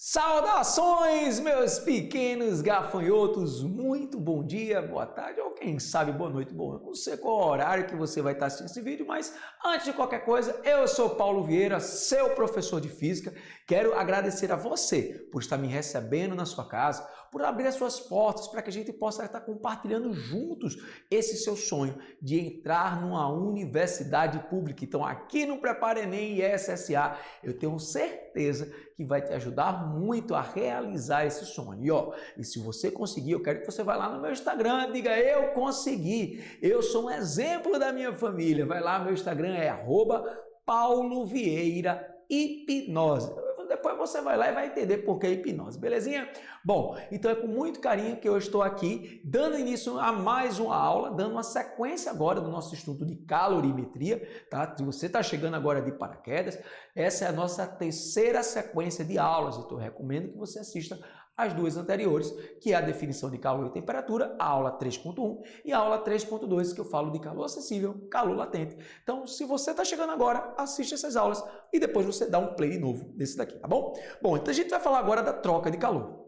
Saudações, meus pequenos gafanhotos! Muito bom dia, boa tarde ou quem sabe boa noite, bom, não sei qual horário que você vai estar assistindo esse vídeo, mas antes de qualquer coisa, eu sou Paulo Vieira, seu professor de Física. Quero agradecer a você por estar me recebendo na sua casa, por abrir as suas portas para que a gente possa estar compartilhando juntos esse seu sonho de entrar numa universidade pública. Então aqui no Prepara Enem e SSA, eu tenho certeza que vai te ajudar muito a realizar esse sonho. E se você conseguir, eu quero que você vá lá no meu Instagram, diga eu consegui, eu sou um exemplo da minha família. Vai lá, meu Instagram é @PauloVieiraHipnose. Depois você vai lá e vai entender por que hipnose, belezinha? Bom, então é com muito carinho que eu estou aqui dando início a mais uma aula, dando uma sequência agora do nosso estudo de calorimetria, tá? Se você está chegando agora de paraquedas, essa é a nossa terceira sequência de aulas, então eu recomendo que você assista as duas anteriores, que é a definição de calor e temperatura, a aula 3.1 e a aula 3.2, que eu falo de calor acessível, calor latente. Então, se você está chegando agora, assiste essas aulas e depois você dá um play de novo desse daqui, tá bom? Bom, então a gente vai falar agora da troca de calor.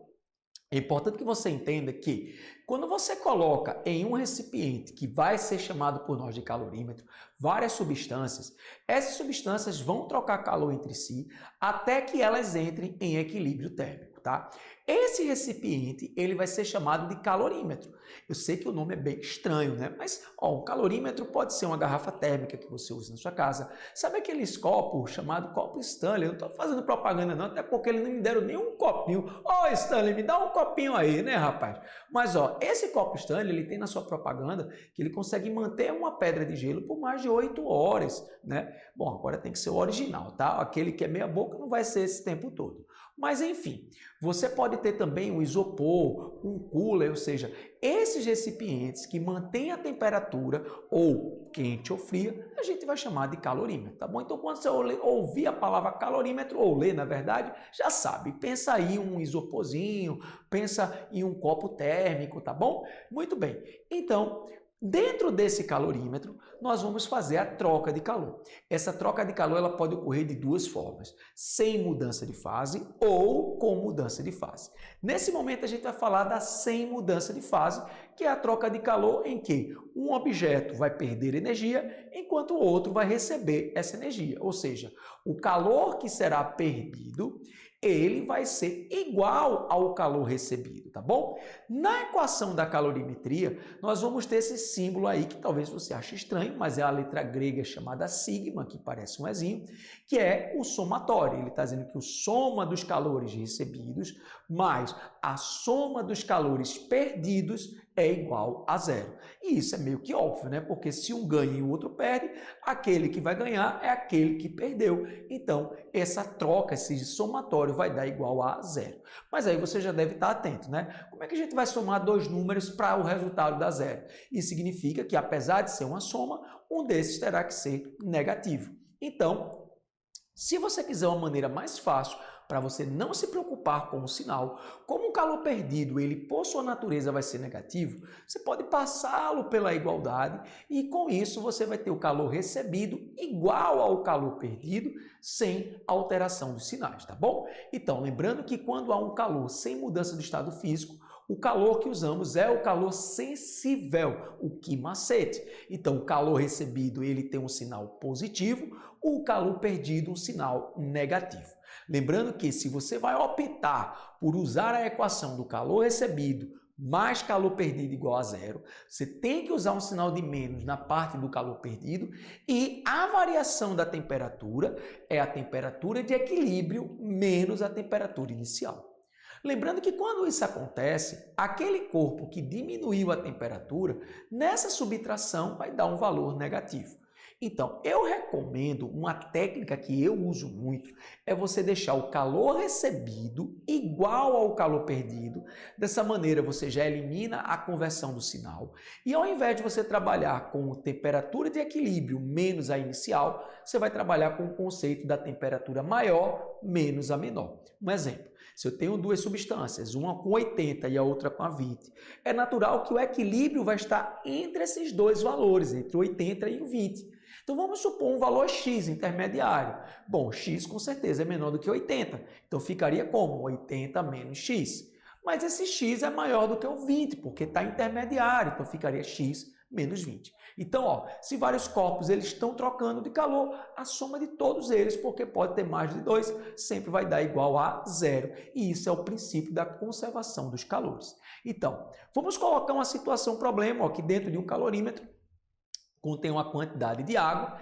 É importante que você entenda que quando você coloca em um recipiente que vai ser chamado por nós de calorímetro, várias substâncias, essas substâncias vão trocar calor entre si até que elas entrem em equilíbrio térmico, tá? Esse recipiente, ele vai ser chamado de calorímetro. Eu sei que o nome é bem estranho, né? Mas, um calorímetro pode ser uma garrafa térmica que você usa na sua casa. Sabe aqueles copos chamado copo Stanley? Eu não estou fazendo propaganda não, até porque eles não me deram nenhum copinho. Stanley, me dá um copinho aí, né, rapaz? Mas, esse copo Stanley, ele tem na sua propaganda que ele consegue manter uma pedra de gelo por mais de 8 horas, né? Bom, agora tem que ser o original, tá? Aquele que é meia boca não vai ser esse tempo todo. Mas enfim, você pode ter também um isopor, um cooler, ou seja, esses recipientes que mantêm a temperatura ou quente ou fria, a gente vai chamar de calorímetro, tá bom? Então quando você ouvir a palavra calorímetro, ou ler na verdade, já sabe, pensa aí um isoporzinho, pensa em um copo térmico, tá bom? Muito bem, então dentro desse calorímetro, nós vamos fazer a troca de calor. Essa troca de calor ela pode ocorrer de duas formas, sem mudança de fase ou com mudança de fase. Nesse momento a gente vai falar da sem mudança de fase, que é a troca de calor em que um objeto vai perder energia, enquanto o outro vai receber essa energia. Ou seja, o calor que será perdido, ele vai ser igual ao calor recebido, tá bom? Na equação da calorimetria, nós vamos ter esse símbolo aí que talvez você ache estranho, mas é a letra grega chamada sigma, que parece um ezinho, que é o somatório. Ele está dizendo que o soma dos calores recebidos mais a soma dos calores perdidos é igual a zero. E isso é meio que óbvio, né? Porque se um ganha e o outro perde, aquele que vai ganhar é aquele que perdeu. Então, essa troca, esse somatório vai dar igual a zero. Mas aí você já deve estar atento, né? Como é que a gente vai somar dois números para o resultado dar zero? Isso significa que, apesar de ser uma soma, um desses terá que ser negativo. Então, se você quiser uma maneira mais fácil para você não se preocupar com o sinal, como o calor perdido, ele por sua natureza vai ser negativo, você pode passá-lo pela igualdade e com isso você vai ter o calor recebido igual ao calor perdido, sem alteração dos sinais, tá bom? Então, lembrando que quando há um calor sem mudança do estado físico, o calor que usamos é o calor sensível, o que macete. Então, o calor recebido ele tem um sinal positivo, o calor perdido um sinal negativo. Lembrando que se você vai optar por usar a equação do calor recebido mais calor perdido igual a zero, você tem que usar um sinal de menos na parte do calor perdido e a variação da temperatura é a temperatura de equilíbrio menos a temperatura inicial. Lembrando que quando isso acontece, aquele corpo que diminuiu a temperatura, nessa subtração vai dar um valor negativo. Então, eu recomendo uma técnica que eu uso muito, é você deixar o calor recebido igual ao calor perdido. Dessa maneira, você já elimina a conversão do sinal. E ao invés de você trabalhar com temperatura de equilíbrio menos a inicial, você vai trabalhar com o conceito da temperatura maior menos a menor. Um exemplo. Se eu tenho duas substâncias, uma com 80 e a outra com 20, é natural que o equilíbrio vai estar entre esses dois valores, entre 80 e o 20. Então vamos supor um valor X intermediário. Bom, X com certeza é menor do que 80. Então ficaria como? 80 menos X. Mas esse X é maior do que o 20, porque está intermediário. Então ficaria X menos 20. Então, ó, se vários corpos eles estão trocando de calor, a soma de todos eles, porque pode ter mais de 2, sempre vai dar igual a zero. E isso é o princípio da conservação dos calores. Então, vamos colocar uma situação, um problema, ó, que dentro de um calorímetro contém uma quantidade de água,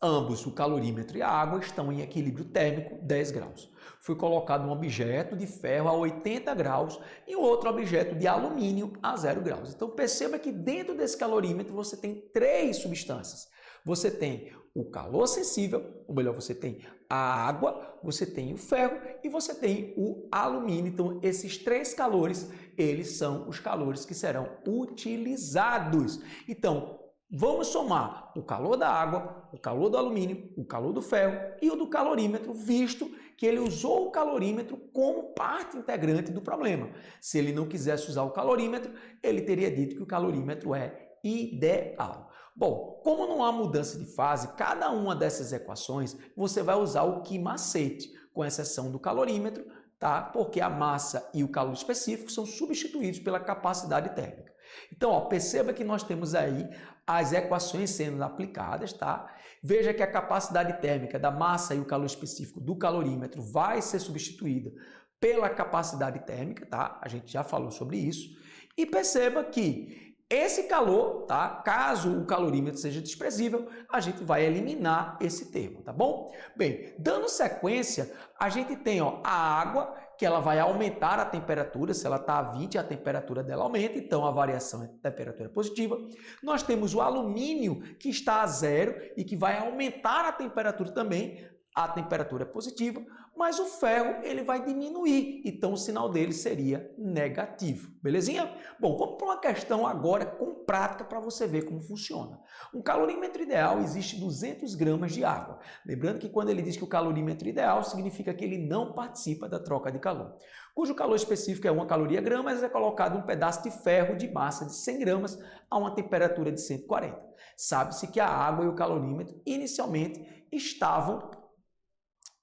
ambos, o calorímetro e a água, estão em equilíbrio térmico 10 graus. Foi colocado um objeto de ferro a 80 graus e outro objeto de alumínio a 0 graus. Então perceba que dentro desse calorímetro você tem 3 substâncias. Você tem o calor sensível, ou melhor, você tem a água, você tem o ferro e você tem o alumínio. Então esses 3 calores, eles são os calores que serão utilizados. Então, vamos somar o calor da água, o calor do alumínio, o calor do ferro e o do calorímetro, visto que ele usou o calorímetro como parte integrante do problema. Se ele não quisesse usar o calorímetro, ele teria dito que o calorímetro é ideal. Bom, como não há mudança de fase, cada uma dessas equações você vai usar o que macete, com exceção do calorímetro, tá? Porque a massa e o calor específico são substituídos pela capacidade térmica. Então, ó, perceba que nós temos aí as equações sendo aplicadas, tá? Veja que a capacidade térmica da massa e o calor específico do calorímetro vai ser substituída pela capacidade térmica, tá? A gente já falou sobre isso. E perceba que esse calor, tá? Caso o calorímetro seja desprezível, a gente vai eliminar esse termo, tá bom? Bem, dando sequência, a gente tem, ó, a água, que ela vai aumentar a temperatura, se ela está a 20, a temperatura dela aumenta, então a variação é temperatura positiva. Nós temos o alumínio, que está a 0 e que vai aumentar a temperatura também, a temperatura é positiva, mas o ferro ele vai diminuir, então o sinal dele seria negativo, belezinha? Bom, vamos para uma questão agora com prática para você ver como funciona. Um calorímetro ideal existe 200 gramas de água. Lembrando que quando ele diz que o calorímetro ideal, significa que ele não participa da troca de calor. Cujo calor específico é 1 caloria grama, mas é colocado um pedaço de ferro de massa de 100 gramas a uma temperatura de 140. Sabe-se que a água e o calorímetro inicialmente estavam,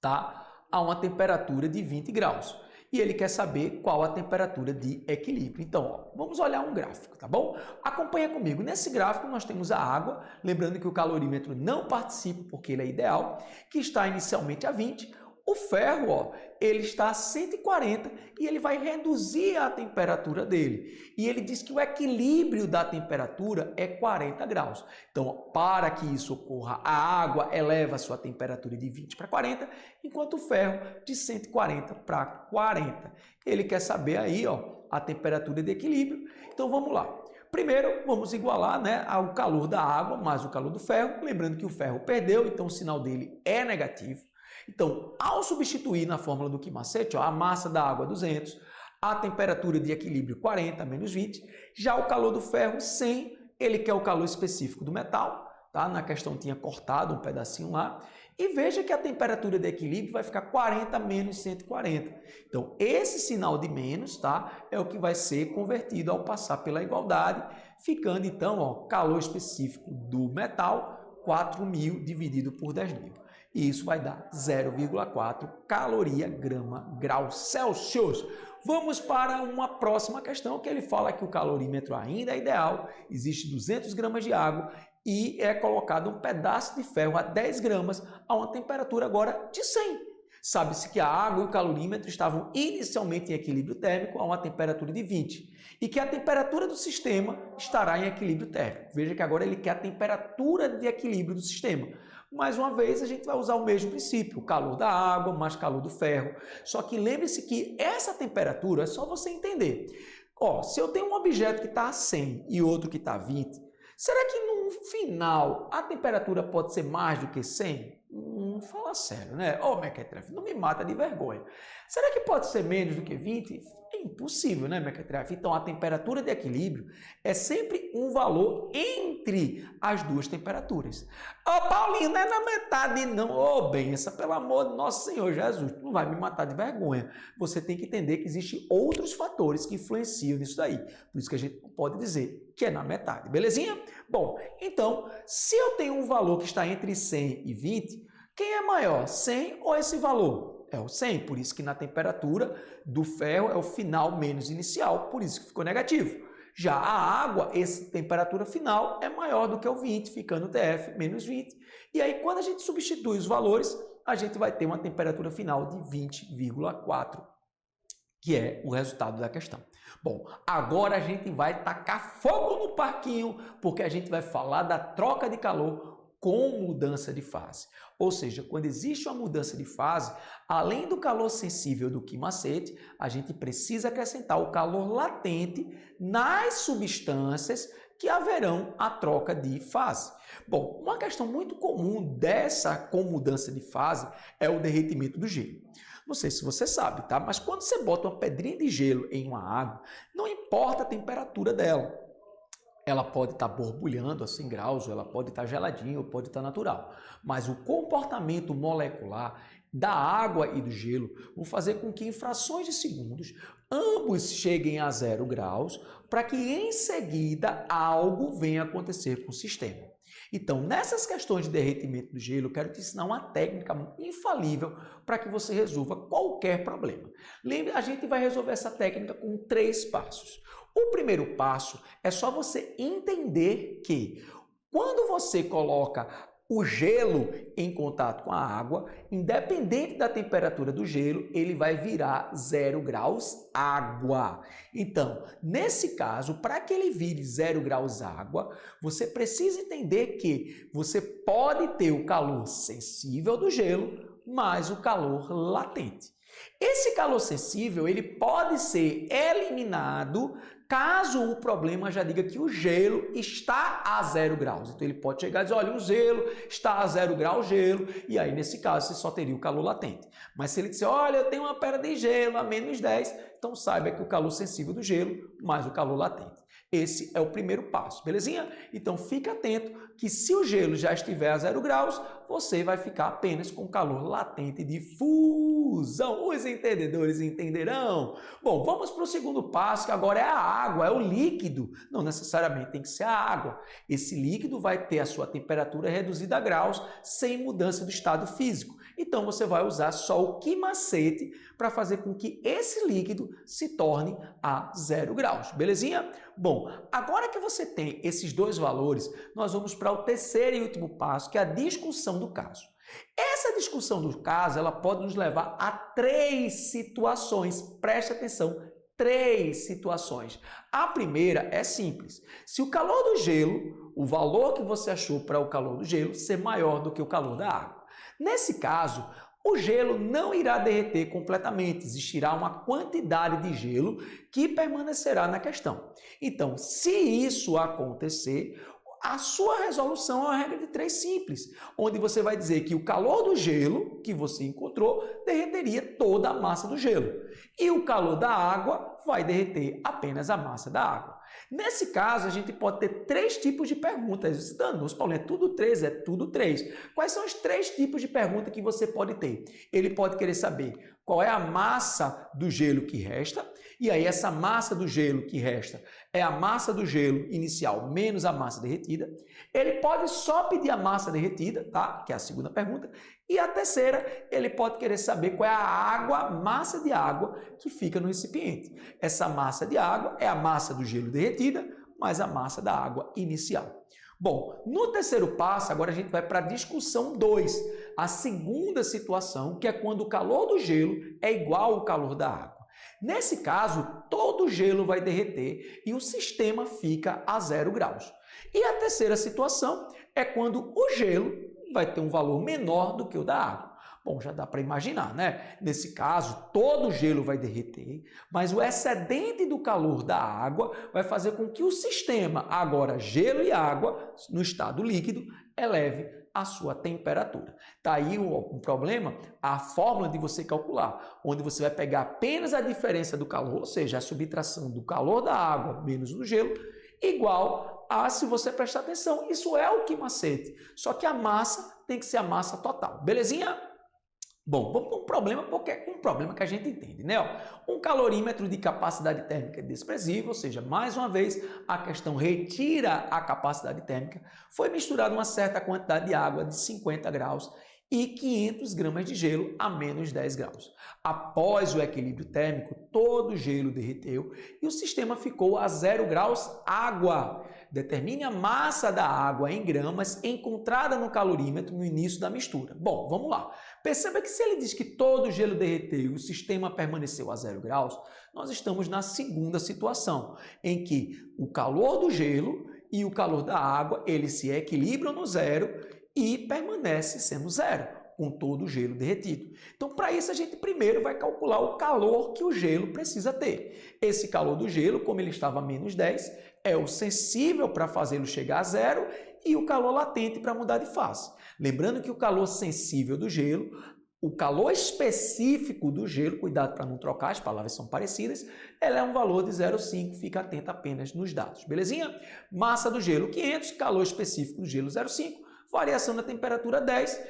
tá, a uma temperatura de 20 graus. E ele quer saber qual a temperatura de equilíbrio. Então, ó, vamos olhar um gráfico, tá bom? Acompanha comigo. Nesse gráfico nós temos a água, lembrando que o calorímetro não participa porque ele é ideal, que está inicialmente a 20. O ferro, ó, ele está a 140 e ele vai reduzir a temperatura dele. E ele diz que o equilíbrio da temperatura é 40 graus. Então, para que isso ocorra, a água eleva a sua temperatura de 20 para 40, enquanto o ferro de 140 para 40. Ele quer saber aí, ó, a temperatura de equilíbrio. Então, vamos lá. Primeiro, vamos igualar, né, ao calor da água mais o calor do ferro. Lembrando que o ferro perdeu, então o sinal dele é negativo. Então, ao substituir na fórmula do que macete, ó, a massa da água 200, a temperatura de equilíbrio 40 menos 20, já o calor do ferro 100, ele quer o calor específico do metal, tá? Na questão tinha cortado um pedacinho lá, e veja que a temperatura de equilíbrio vai ficar 40 menos 140. Então, esse sinal de menos, tá, é o que vai ser convertido ao passar pela igualdade, ficando então, ó, calor específico do metal, 4.000 dividido por 10.000. E isso vai dar 0,4 caloria grama grau Celsius. Vamos para uma próxima questão que ele fala que o calorímetro ainda é ideal, existe 200 gramas de água e é colocado um pedaço de ferro a 10 gramas a uma temperatura agora de 100. Sabe-se que a água e o calorímetro estavam inicialmente em equilíbrio térmico a uma temperatura de 20 e que a temperatura do sistema estará em equilíbrio térmico. Veja que agora ele quer a temperatura de equilíbrio do sistema. Mais uma vez, a gente vai usar o mesmo princípio, o calor da água mais calor do ferro. Só que lembre-se que essa temperatura é só você entender. Ó, se eu tenho um objeto que está a 100 e outro que está a 20, será que no final a temperatura pode ser mais do que 100? Fala sério, né? Ô, Mequetrefe, não me mata de vergonha. Será que pode ser menos do que 20? É impossível, né, Mequetrefe? Então, a temperatura de equilíbrio é sempre um valor entre as duas temperaturas. Ô, Paulinho, não é na metade, não. Ô, benção, pelo amor de nosso Senhor Jesus, tu não vai me matar de vergonha. Você tem que entender que existem outros fatores que influenciam nisso daí. Por isso que a gente pode dizer que é na metade, belezinha? Bom, então, se eu tenho um valor que está entre 100 e 20, quem é maior, 100 ou esse valor? É o 100, por isso que na temperatura do ferro é o final menos inicial, por isso que ficou negativo. Já a água, essa temperatura final é maior do que o 20, ficando TF menos 20. E aí, quando a gente substitui os valores, a gente vai ter uma temperatura final de 20,4, que é o resultado da questão. Bom, agora a gente vai tacar fogo no parquinho, porque a gente vai falar da troca de calor com mudança de fase. Ou seja, quando existe uma mudança de fase, além do calor sensível do quimacete, a gente precisa acrescentar o calor latente nas substâncias que haverão a troca de fase. Bom, uma questão muito comum dessa com mudança de fase é o derretimento do gelo. Não sei se você sabe, tá? Mas quando você bota uma pedrinha de gelo em uma água, não importa a temperatura dela. Ela pode estar borbulhando a 100 graus, ou ela pode estar geladinha, ou pode estar natural. Mas o comportamento molecular da água e do gelo vão fazer com que em frações de segundos ambos cheguem a 0 graus, para que em seguida algo venha acontecer com o sistema. Então, nessas questões de derretimento do gelo, eu quero te ensinar uma técnica infalível para que você resolva qualquer problema. Lembre, a gente vai resolver essa técnica com 3 passos. O primeiro passo é só você entender que quando você coloca o gelo em contato com a água, independente da temperatura do gelo, ele vai virar 0 graus água. Então, nesse caso, para que ele vire 0 graus água, você precisa entender que você pode ter o calor sensível do gelo, mais o calor latente. Esse calor sensível, ele pode ser eliminado caso o problema já diga que o gelo está a 0 graus. Então ele pode chegar e dizer, olha, o gelo está a 0 graus gelo, e aí nesse caso você só teria o calor latente. Mas se ele disser, olha, eu tenho uma pedra de gelo a menos 10, então saiba que o calor sensível do gelo mais o calor latente. Esse é o primeiro passo, belezinha? Então fique atento que se o gelo já estiver a 0 graus, você vai ficar apenas com calor latente de fusão. Os entendedores entenderão. Bom, vamos para o segundo passo, que agora é a água, é o líquido. Não necessariamente tem que ser a água. Esse líquido vai ter a sua temperatura reduzida a graus sem mudança do estado físico. Então você vai usar só o quimacete para fazer com que esse líquido se torne a 0 graus, belezinha? Bom, agora que você tem esses dois valores, nós vamos para o terceiro e último passo, que é a discussão do caso. Essa discussão do caso, ela pode nos levar a 3 situações. Preste atenção, 3 situações. A primeira é simples. Se o calor do gelo, o valor que você achou para o calor do gelo, ser maior do que o calor da água. Nesse caso, o gelo não irá derreter completamente, existirá uma quantidade de gelo que permanecerá na questão. Então, se isso acontecer, a sua resolução é uma regra de 3 simples, onde você vai dizer que o calor do gelo que você encontrou derreteria toda a massa do gelo e o calor da água vai derreter apenas a massa da água. Nesse caso, a gente pode ter 3 tipos de perguntas. Danos, Paulo, é tudo 3, é tudo 3. Quais são os 3 tipos de pergunta que você pode ter? Ele pode querer saber qual é a massa do gelo que resta, e aí essa massa do gelo que resta é a massa do gelo inicial menos a massa derretida. Ele pode só pedir a massa derretida, tá? Que é a segunda pergunta. E a terceira, ele pode querer saber qual é a água, massa de água que fica no recipiente. Essa massa de água é a massa do gelo derretida mais a massa da água inicial. Bom, no terceiro passo, agora a gente vai para a discussão 2, a segunda situação, que é quando o calor do gelo é igual ao calor da água. Nesse caso, todo o gelo vai derreter e o sistema fica a 0 graus. E a terceira situação é quando o gelo vai ter um valor menor do que o da água. Bom, já dá para imaginar, né? Nesse caso, todo o gelo vai derreter, mas o excedente do calor da água vai fazer com que o sistema, agora gelo e água, no estado líquido, eleve a sua temperatura. Tá aí o problema, a fórmula de você calcular, onde você vai pegar apenas a diferença do calor, ou seja, a subtração do calor da água menos do gelo, igual a, se você prestar atenção, isso é o quimacete. Só que a massa tem que ser a massa total. Belezinha? Bom, vamos para um problema, porque é um problema que a gente entende, né? Um calorímetro de capacidade térmica desprezível, ou seja, mais uma vez, a questão retira a capacidade térmica, foi misturada uma certa quantidade de água de 50 graus e 500 gramas de gelo a menos 10 graus. Após o equilíbrio térmico, todo o gelo derreteu e o sistema ficou a 0 graus água. Determine a massa da água em gramas encontrada no calorímetro no início da mistura. Bom, vamos lá. Perceba que se ele diz que todo o gelo derreteu e o sistema permaneceu a 0 graus, nós estamos na segunda situação, em que o calor do gelo e o calor da água, eles se equilibram no zero e permanece sendo zero, com todo o gelo derretido. Então, para isso, a gente primeiro vai calcular o calor que o gelo precisa ter. Esse calor do gelo, como ele estava a menos 10, é o sensível para fazê-lo chegar a zero e o calor latente para mudar de fase. Lembrando que o calor sensível do gelo, o calor específico do gelo, cuidado para não trocar, as palavras são parecidas, ela é um valor de 0,5, fica atento apenas nos dados, belezinha? Massa do gelo 500, calor específico do gelo 0,5, variação da temperatura 10,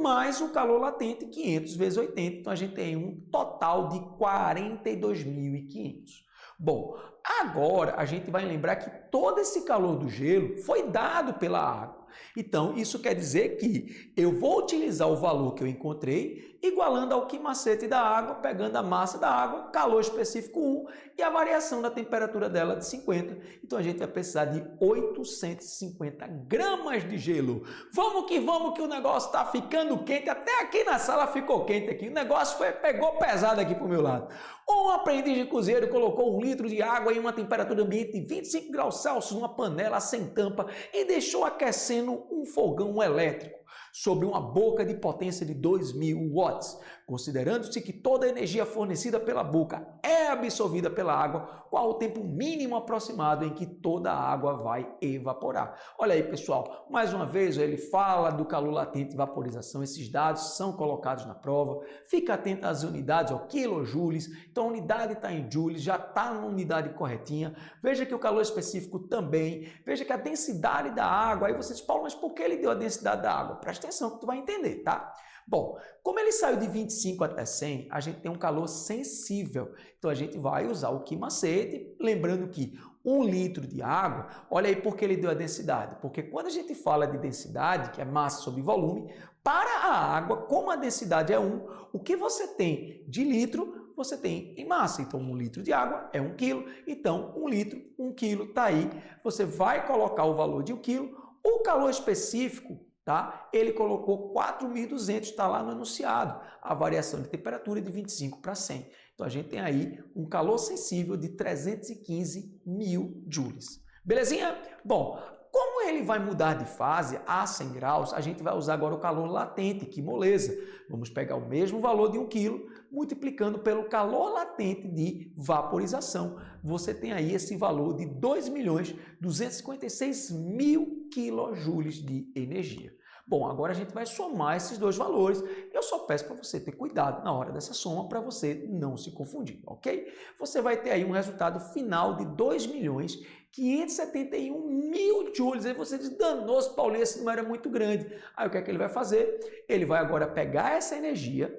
mais o calor latente 500 vezes 80, então a gente tem um total de 42.500. Bom, agora a gente vai lembrar que todo esse calor do gelo foi dado pela água. Então, isso quer dizer que eu vou utilizar o valor que eu encontrei, igualando ao quimacete da água, pegando a massa da água, calor específico 1 e a variação da temperatura dela de 50. Então, a gente vai precisar de 850 gramas de gelo. Vamos que o negócio está ficando quente. Até aqui na sala ficou quente aqui. O negócio pegou pesado aqui para o meu lado. Um aprendiz de cozinheiro colocou 1 litro de água em uma temperatura ambiente de 25 graus Celsius numa panela sem tampa e deixou aquecendo um fogão elétrico sobre uma boca de potência de 2.000 watts, considerando-se que toda a energia fornecida pela boca é absorvida pela água, qual o tempo mínimo aproximado em que toda a água vai evaporar. Olha aí, pessoal, mais uma vez ele fala do calor latente e vaporização, esses dados são colocados na prova, fica atento às unidades, ó, quilojoules, então a unidade está em joules, já está na unidade corretinha, veja que o calor específico também, veja que a densidade da água, aí você diz, Paulo, mas por que ele deu a densidade da água? Presta atenção que tu vai entender, tá? Bom, como ele saiu de 25 até 100, a gente tem um calor sensível. Então, a gente vai usar o quimacete, lembrando que 1 litro de água, olha aí por que ele deu a densidade. Porque quando a gente fala de densidade, que é massa sobre volume, para a água, como a densidade é 1, o que você tem de litro, você tem em massa. Então, 1 litro de água é 1 quilo. Então, 1 litro, 1 quilo, está aí. Você vai colocar o valor de 1 quilo. O calor específico, tá? Ele colocou 4.200, está lá no enunciado, a variação de temperatura de 25 para 100. Então, a gente tem aí um calor sensível de 315.000 joules. Belezinha? Bom, como ele vai mudar de fase a 100 graus, a gente vai usar agora o calor latente, que moleza. Vamos pegar o mesmo valor de 1 quilo, multiplicando pelo calor latente de vaporização. Você tem aí esse valor de 2.256.000 quilojoules de energia. Bom, agora a gente vai somar esses dois valores. Eu só peço para você ter cuidado na hora dessa soma para você não se confundir, ok? Você vai ter aí um resultado final de 2.571.000 joules. Aí você diz, danoso, Paulo, esse número é muito grande. Aí o que é que ele vai fazer? Ele vai agora pegar essa energia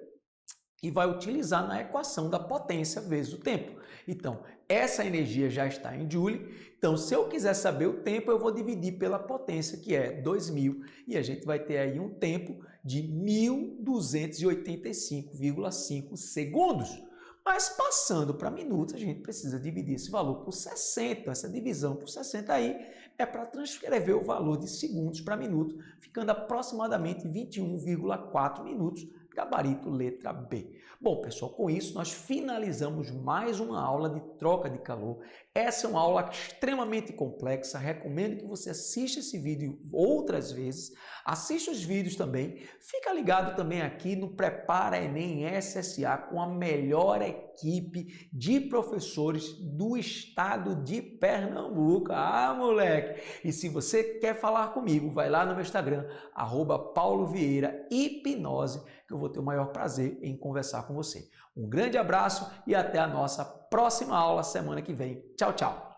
e vai utilizar na equação da potência vezes o tempo. Então, essa energia já está em joule, então se eu quiser saber o tempo, eu vou dividir pela potência, que é 2.000, e a gente vai ter aí um tempo de 1.285,5 segundos. Mas passando para minutos, a gente precisa dividir esse valor por 60. Essa divisão por 60 aí é para transcrever o valor de segundos para minuto, ficando aproximadamente 21,4 minutos gabarito letra B. Bom, pessoal, com isso nós finalizamos mais uma aula de troca de calor. Essa é uma aula extremamente complexa, recomendo que você assista esse vídeo outras vezes, assista os vídeos também, fica ligado também aqui no Prepara Enem SSA com a melhor equipe de professores do estado de Pernambuco. Ah, moleque! E se você quer falar comigo, vai lá no meu Instagram, @paulovieirahipnose, que eu vou ter o maior prazer em conversar com você. Um grande abraço e até a nossa próxima aula semana que vem. Tchau, tchau!